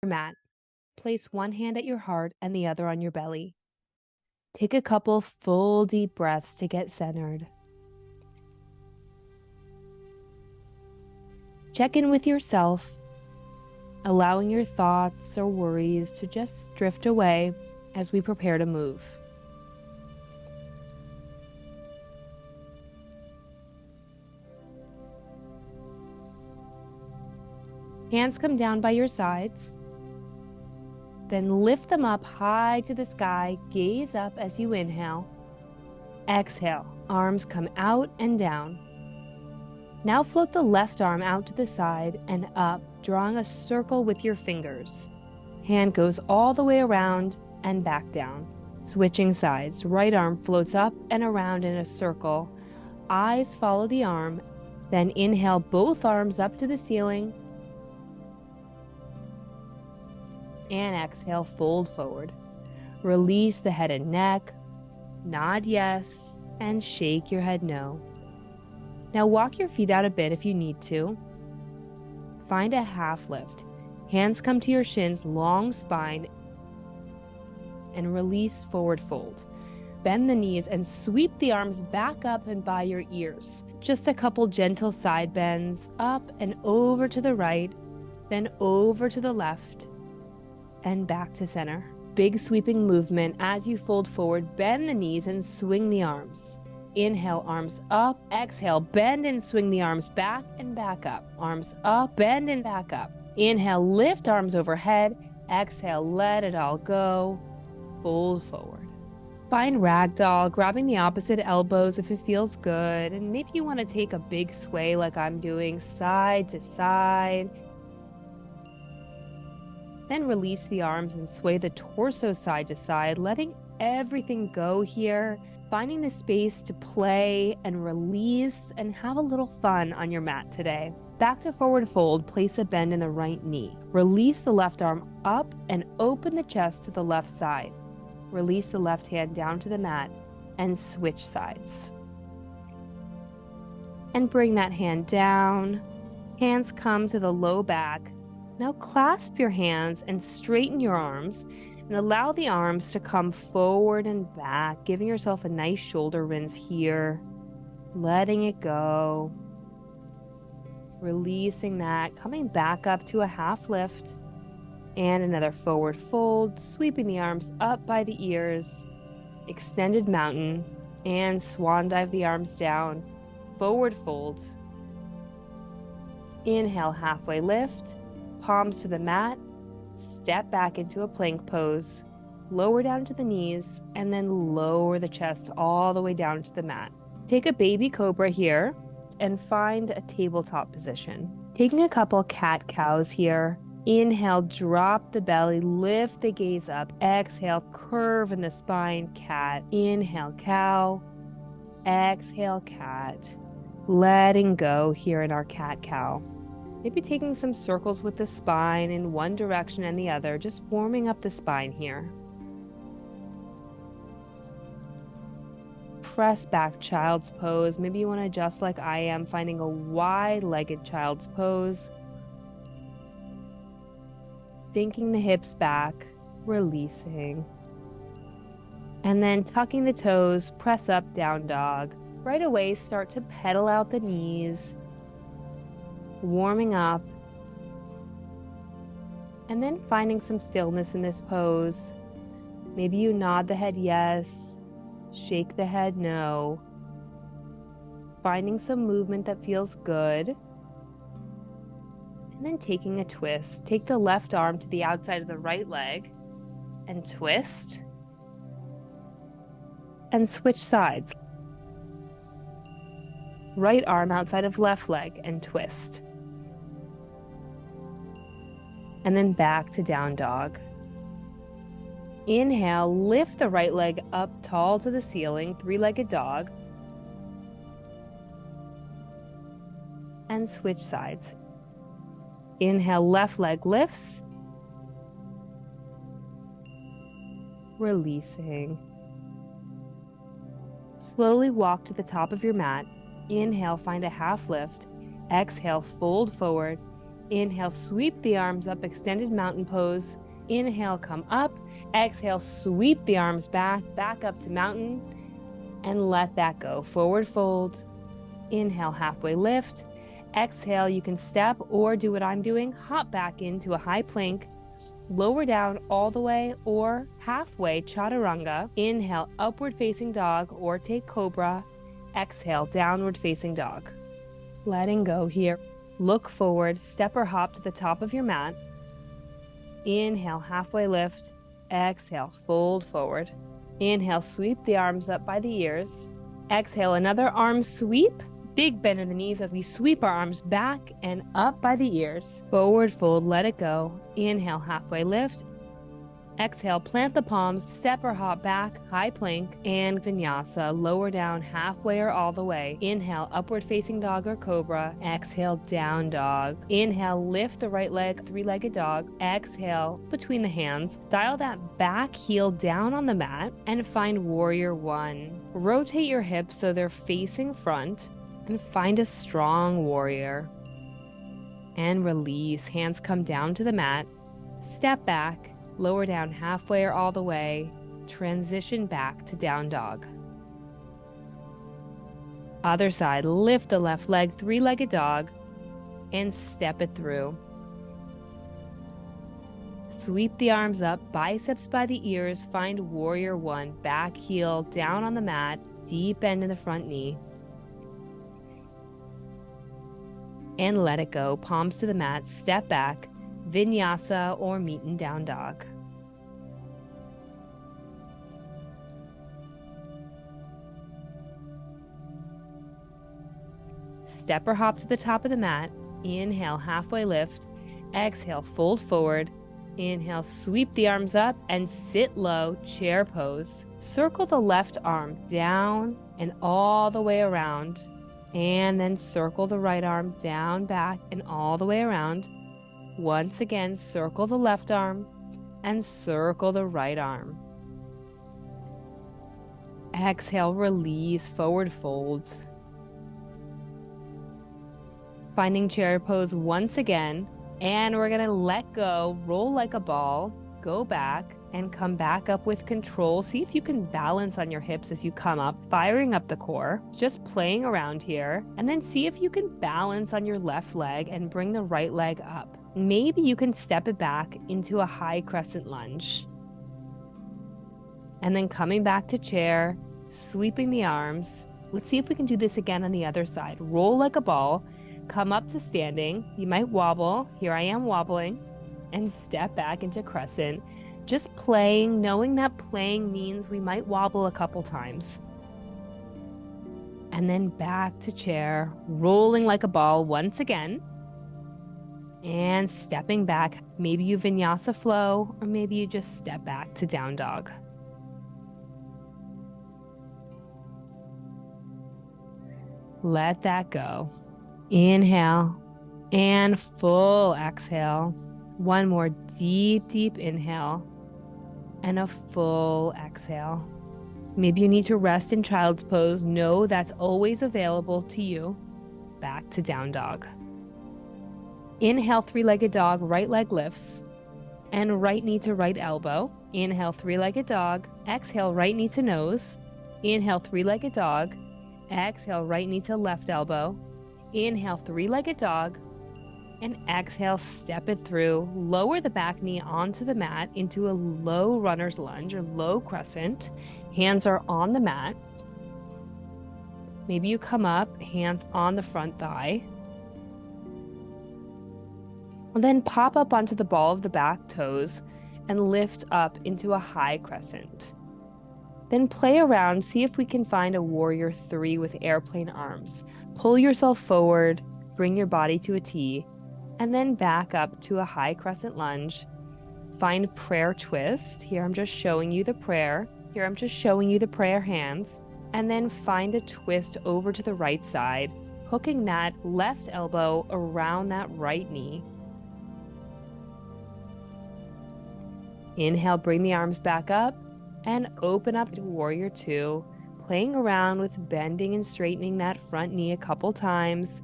mat. Place one hand at your heart and the other on your belly. Take a couple full deep breaths to get centered. Check in with yourself, allowing your thoughts or worries to just drift away as we prepare to move. Hands come down by your sides. Then lift them up high to the sky. Gaze up as you inhale. Exhale, arms come out and down. Now float the left arm out to the side and up, drawing a circle with your fingers. Hand goes all the way around and back down. Switching sides, right arm floats up and around in a circle. Eyes follow the arm. Then inhale both arms up to the ceiling. And exhale, fold forward. Release the head and neck. Nod yes, and shake your head no. Now walk your feet out a bit if you need to. Find a half lift. Hands come to your shins, long spine, and release forward fold. Bend the knees and sweep the arms back up and by your ears. Just a couple gentle side bends, up and over to the right, then over to the left, and back to center. Big sweeping movement as you fold forward, bend the knees and swing the arms. Inhale, arms up. Exhale, bend and swing the arms back and back up. Arms up, bend and back up. Inhale, lift arms overhead. Exhale, let it all go. Fold forward. Find ragdoll, grabbing the opposite elbows if it feels good. And maybe you want to take a big sway like I'm doing, side to side. Then release the arms and sway the torso side to side, letting everything go here, finding the space to play and release and have a little fun on your mat today. Back to forward fold, place a bend in the right knee. Release the left arm up and open the chest to the left side. Release the left hand down to the mat and switch sides. And bring that hand down. Hands come to the low back. Now clasp your hands and straighten your arms and allow the arms to come forward and back, giving yourself a nice shoulder rinse here, letting it go, releasing that, coming back up to a half lift and another forward fold, sweeping the arms up by the ears, extended mountain, and swan dive the arms down, forward fold. Inhale, halfway lift. Palms to the mat, step back into a plank pose, lower down to the knees, and then lower the chest all the way down to the mat. Take a baby cobra here and find a tabletop position. Taking a couple cat-cows here. Inhale, drop the belly, lift the gaze up. Exhale, curve in the spine, cat. Inhale, cow. Exhale, cat. Letting go here in our cat-cow. Maybe taking some circles with the spine in one direction and the other, just warming up the spine here. Press back, child's pose. Maybe you want to adjust like I am, finding a wide-legged child's pose. Sinking the hips back, releasing. And then tucking the toes, press up, down dog. Right away, start to pedal out the knees. Warming up, and then finding some stillness in this pose. Maybe you nod the head yes, shake the head no, finding some movement that feels good, and then taking a twist. Take the left arm to the outside of the right leg and twist, and switch sides. Right arm outside of left leg and twist. And then back to down dog. Inhale, lift the right leg up tall to the ceiling, three-legged dog. And switch sides. Inhale, left leg lifts. Releasing. Slowly walk to the top of your mat. Inhale, find a half lift. Exhale, fold forward. Inhale, sweep the arms up, extended mountain pose. Inhale, come up. Exhale, sweep the arms back up to mountain, and let that go. Forward fold. Inhale, halfway lift. Exhale, you can step or do what I'm doing, hop back into a high plank. Lower down all the way or halfway chaturanga. Inhale, upward facing dog or take cobra. Exhale, downward facing dog. Letting go here. Look forward, step or hop to the top of your mat. Inhale, halfway lift. Exhale, fold forward. Inhale, sweep the arms up by the ears. Exhale, another arm sweep. Big bend in the knees as we sweep our arms back and up by the ears. Forward fold, let it go. Inhale, halfway lift. Exhale, plant the palms, step or hop back, high plank, and vinyasa, lower down halfway or all the way. Inhale, upward facing dog or cobra. Exhale, down dog. Inhale, lift the right leg, three-legged dog. Exhale, between the hands. Dial that back heel down on the mat and find warrior one. Rotate your hips so they're facing front and find a strong warrior. And release, hands come down to the mat. Step back. Lower down halfway or all the way. Transition back to down dog. Other side, lift the left leg, three-legged dog, and step it through. Sweep the arms up, biceps by the ears, find warrior one. Back heel down on the mat, deep bend in the front knee. And let it go, palms to the mat, step back. Vinyasa or meet in down dog. Step or hop to the top of the mat. Inhale, halfway lift. Exhale, fold forward. Inhale, sweep the arms up and sit low, chair pose. Circle the left arm down and all the way around. And then circle the right arm down, back, and all the way around. Once again, circle the left arm and circle the right arm. Exhale, release, forward fold. Finding chair pose once again, and we're gonna let go, roll like a ball, go back, and come back up with control. See if you can balance on your hips as you come up, firing up the core, just playing around here, and then see if you can balance on your left leg and bring the right leg up. Maybe you can step it back into a high crescent lunge. And then coming back to chair, sweeping the arms. Let's see if we can do this again on the other side. Roll like a ball, come up to standing. You might wobble. Here I am wobbling. And step back into crescent. Just playing, knowing that playing means we might wobble a couple times. And then back to chair, rolling like a ball once again. And stepping back, maybe you vinyasa flow, or maybe you just step back to down dog. Let that go. Inhale and full exhale. One more deep, deep inhale and a full exhale. Maybe you need to rest in child's pose. Know that's always available to you. Back to down dog. Inhale, three-legged dog, right leg lifts, and right knee to right elbow. Inhale, three-legged dog. Exhale, right knee to nose. Inhale, three-legged dog. Exhale, right knee to left elbow. Inhale, three-legged dog. And exhale, step it through. Lower the back knee onto the mat into a low runner's lunge or low crescent. Hands are on the mat. Maybe you come up, hands on the front thigh. And then pop up onto the ball of the back toes and lift up into a high crescent. Then play around, see if we can find a warrior three with airplane arms. Pull yourself forward, bring your body to a T, and then back up to a high crescent lunge. Find prayer twist. Here I'm just showing you the prayer. Here I'm just showing you the prayer hands. And then find a twist over to the right side, hooking that left elbow around that right knee. Inhale, bring the arms back up and open up to warrior two, playing around with bending and straightening that front knee a couple times.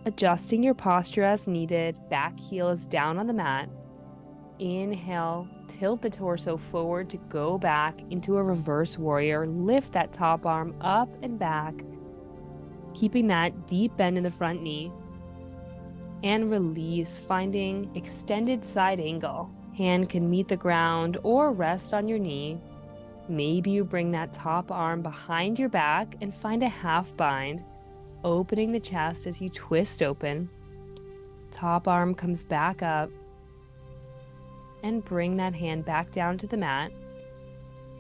adjusting your posture as needed. Back heel is down on the mat. Inhale, tilt the torso forward to go back into a reverse warrior. Lift that top arm up and back, keeping that deep bend in the front knee. And release, finding extended side angle. Hand can meet the ground or rest on your knee. Maybe you bring that top arm behind your back and find a half bind, opening the chest as you twist open. Top arm comes back up. And bring that hand back down to the mat.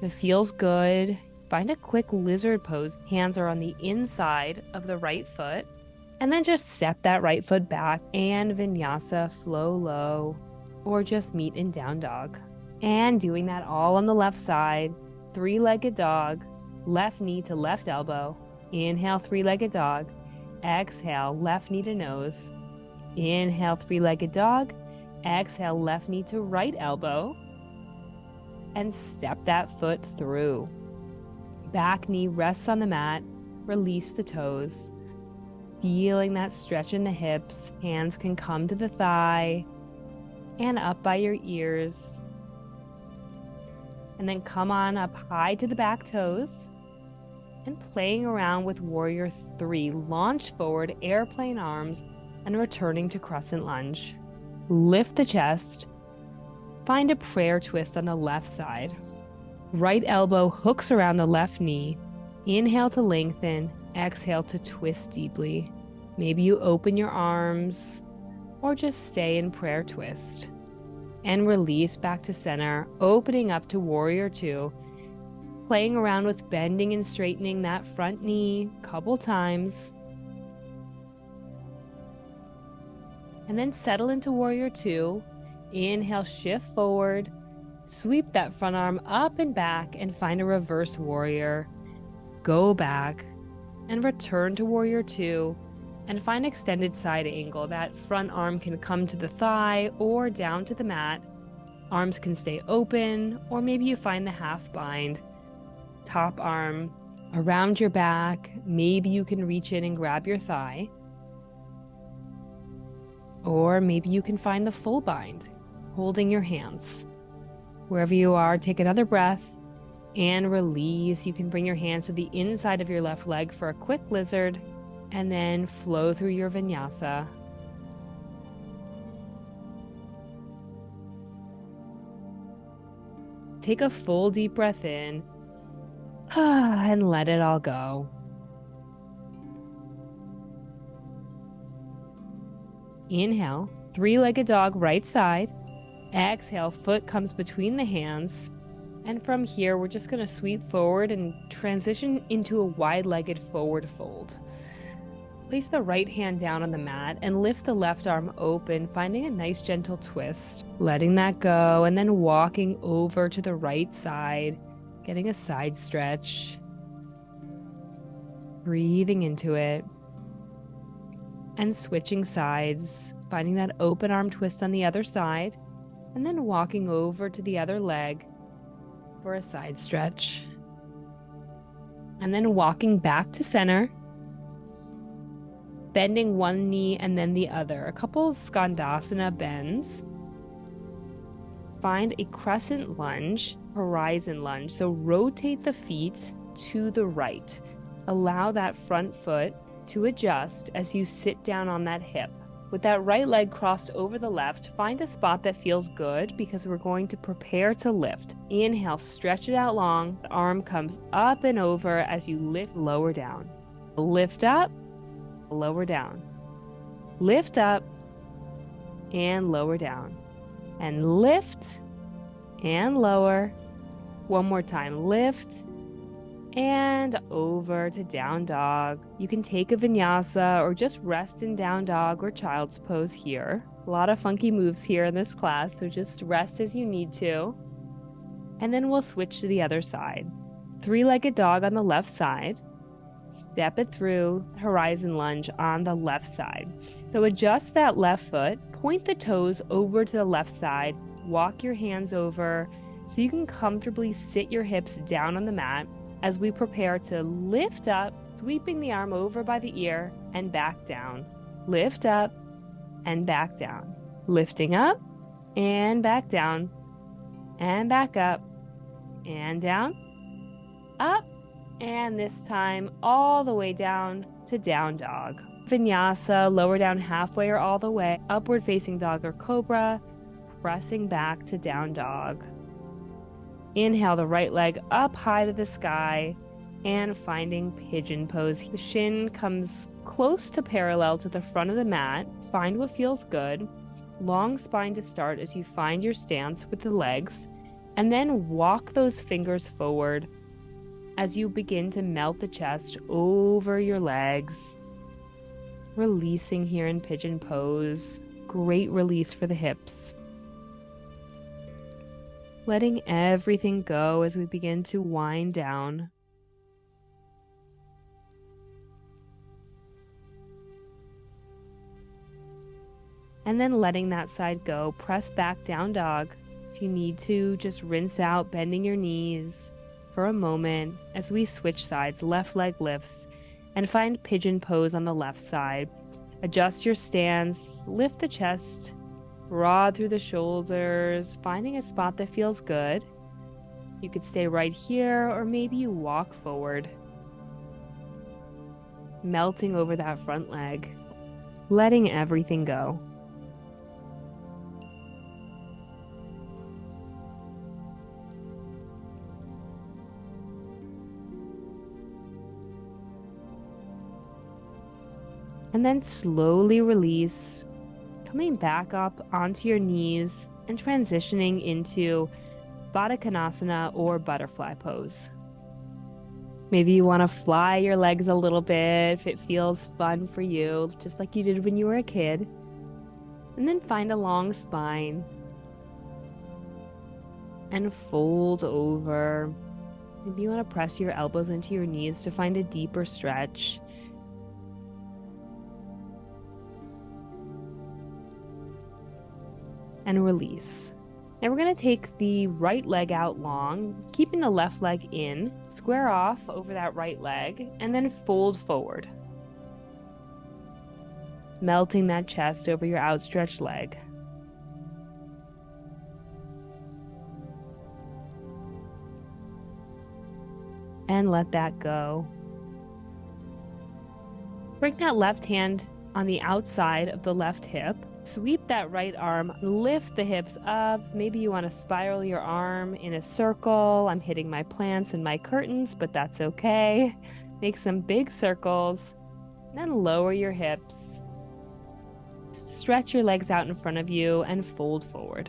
If it feels good, find a quick lizard pose. Hands are on the inside of the right foot. And then just step that right foot back and vinyasa, flow low, or just meet in down dog. And doing that all on the left side. Three-legged dog, left knee to left elbow. Inhale, three-legged dog. Exhale, left knee to nose. Inhale, three-legged dog. Exhale, left knee to right elbow. And step that foot through. Back knee rests on the mat. Release the toes. Feeling that stretch in the hips. Hands can come to the thigh and up by your ears. And then come on up high to the back toes. And playing around with Warrior 3. Launch forward, airplane arms, and returning to crescent lunge. Lift the chest. Find a prayer twist on the left side. Right elbow hooks around the left knee. Inhale to lengthen. Exhale to twist deeply. Maybe you open your arms or just stay in prayer twist. And release back to center, opening up to Warrior 2. Playing around with bending and straightening that front knee a couple times. And then settle into Warrior 2. Inhale, shift forward. Sweep that front arm up and back and find a reverse warrior. Go back and return to Warrior 2 and find extended side angle. That front arm can come to the thigh or down to the mat. Arms can stay open, or maybe you find the half bind. Top arm around your back. Maybe you can reach in and grab your thigh. Or maybe you can find the full bind, holding your hands. Wherever you are, take another breath and release. You can bring your hands to the inside of your left leg for a quick lizard, and then flow through your vinyasa. Take a full deep breath in and let it all go. Inhale, three-legged dog, right side. Exhale, foot comes between the hands. And from here, we're just going to sweep forward and transition into a wide-legged forward fold. Place the right hand down on the mat and lift the left arm open, finding a nice gentle twist. Letting that go, and then walking over to the right side, getting a side stretch. Breathing into it. And switching sides, finding that open arm twist on the other side, and then walking over to the other leg for a side stretch. And then walking back to center, bending one knee and then the other. A couple Skandasana bends. Find a crescent lunge, horizon lunge. So rotate the feet to the right. Allow that front foot to adjust as you sit down on that hip. With that right leg crossed over the left, find a spot that feels good because we're going to prepare to lift. Inhale, stretch it out long. The arm comes up and over as you lift, lower down. Lift up, lower down. Lift up and lower down. And lift and lower. One more time, lift and over to down dog. You can take a vinyasa or just rest in down dog or child's pose here. A lot of funky moves here in this class, so just rest as you need to. And then we'll switch to the other side. Three-legged dog on the left side. Step it through, horizon lunge on the left side. So adjust that left foot, point the toes over to the left side, walk your hands over so you can comfortably sit your hips down on the mat as we prepare to lift up, sweeping the arm over by the ear and back down. Lift up and back down. Lifting up and back down. And back up and down. Up. And this time all the way down to down dog. Vinyasa, lower down halfway or all the way. Upward facing dog or cobra. Pressing back to down dog. Inhale the right leg up high to the sky and finding pigeon pose. The shin comes close to parallel to the front of the mat. Find what feels good. Long spine to start as you find your stance with the legs, and then walk those fingers forward as you begin to melt the chest over your legs. Releasing here in pigeon pose. Great release for the hips. Letting everything go as we begin to wind down. And then letting that side go. Press back down dog. If you need to, just rinse out, bending your knees for a moment as we switch sides. Left leg lifts and find pigeon pose on the left side. Adjust your stance, lift the chest, broad through the shoulders, finding a spot that feels good. You could stay right here, or maybe you walk forward, melting over that front leg, letting everything go. And then slowly release, coming back up onto your knees and transitioning into Baddha Konasana or butterfly pose. Maybe you want to fly your legs a little bit if it feels fun for you, just like you did when you were a kid. And then find a long spine and fold over. Maybe you want to press your elbows into your knees to find a deeper stretch. And release. Now we're going to take the right leg out long, keeping the left leg in, square off over that right leg, and then fold forward. Melting that chest over your outstretched leg. And let that go. Bring that left hand on the outside of the left hip. Sweep that right arm, lift the hips up. Maybe you want to spiral your arm in a circle. I'm hitting my plants and my curtains, but that's okay. Make some big circles, then lower your hips. Stretch your legs out in front of you and fold forward.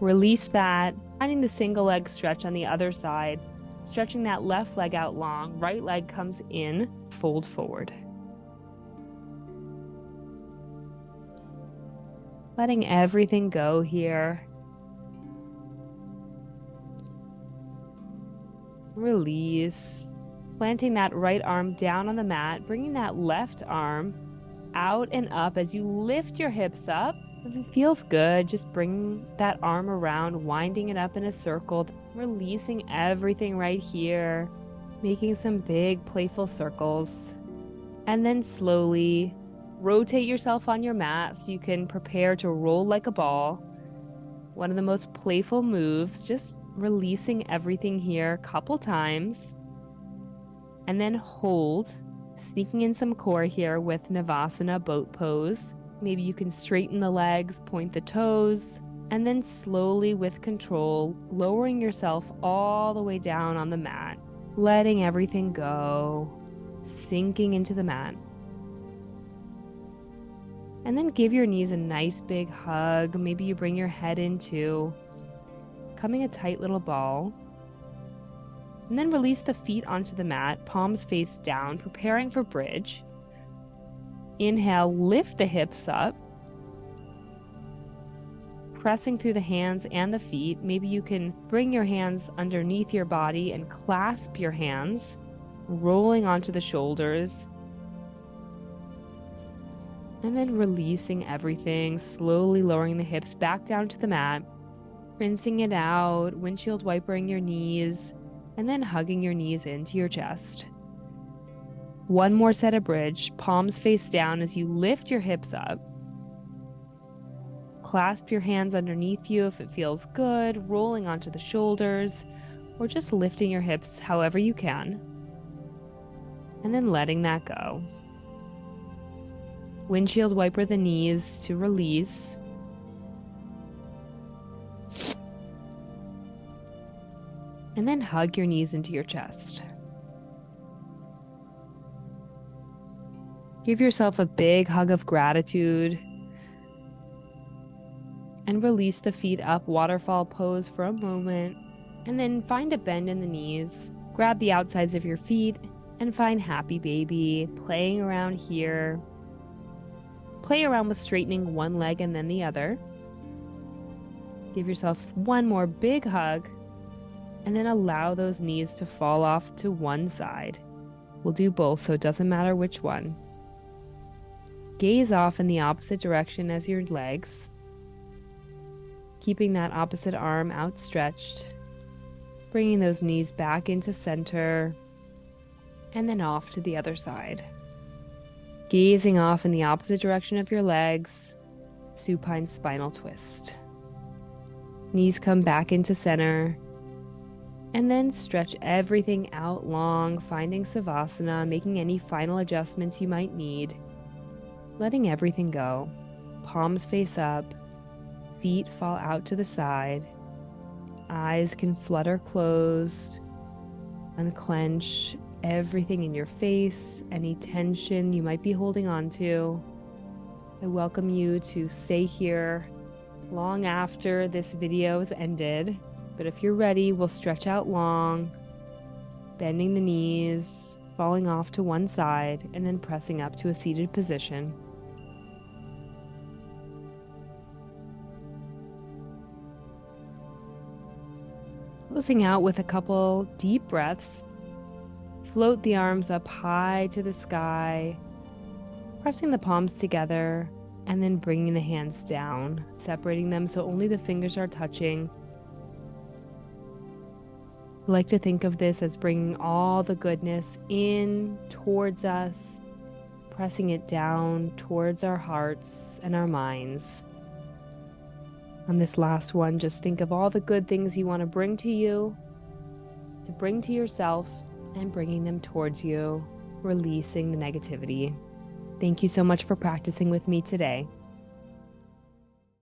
Release that, finding the single leg stretch on the other side. Stretching that left leg out long, right leg comes in, fold forward. Letting everything go here. Release. Planting that right arm down on the mat, bringing that left arm out and up as you lift your hips up. If it feels good, just bring that arm around, winding it up in a circle, releasing everything right here, making some big playful circles. And then slowly rotate yourself on your mat so you can prepare to roll like a ball. One of the most playful moves, just releasing everything here a couple times. And then hold, sneaking in some core here with Navasana boat pose. Maybe you can straighten the legs, point the toes, and then slowly with control, lowering yourself all the way down on the mat, letting everything go, sinking into the mat. And then give your knees a nice big hug. Maybe you bring your head in too, becoming a tight little ball. And then release the feet onto the mat, palms face down, preparing for bridge. Inhale, lift the hips up, pressing through the hands and the feet. Maybe you can bring your hands underneath your body and clasp your hands, rolling onto the shoulders. And then releasing everything, slowly lowering the hips back down to the mat, rinsing it out, windshield wipering your knees, and then hugging your knees into your chest. One more set of bridge, palms face down as you lift your hips up. Clasp your hands underneath you if it feels good, rolling onto the shoulders, or just lifting your hips however you can. And then letting that go. Windshield wiper the knees to release. And then hug your knees into your chest. Give yourself a big hug of gratitude. And release the feet up, waterfall pose for a moment. And then find a bend in the knees. Grab the outsides of your feet and find happy baby, playing around here. Play around with straightening one leg and then the other. Give yourself one more big hug, and then allow those knees to fall off to one side. We'll do both, so it doesn't matter which one. Gaze off in the opposite direction as your legs, keeping that opposite arm outstretched, bringing those knees back into center, and then off to the other side. Gazing off in the opposite direction of your legs, supine spinal twist. Knees come back into center, and then stretch everything out long, finding Savasana, making any final adjustments you might need. Letting everything go. Palms face up, feet fall out to the side, eyes can flutter closed, unclench everything in your face, any tension you might be holding on to. I welcome you to stay here long after this video is ended, but if you're ready, we'll stretch out long, bending the knees, falling off to one side, and then pressing up to a seated position. Closing out with a couple deep breaths. Float the arms up high to the sky, pressing the palms together, and then bringing the hands down, separating them so only the fingers are touching. I like to think of this as bringing all the goodness in towards us, pressing it down towards our hearts and our minds. On this last one, just think of all the good things you want to bring to you, to bring to yourself, and bringing them towards you, releasing the negativity. Thank you so much for practicing with me today.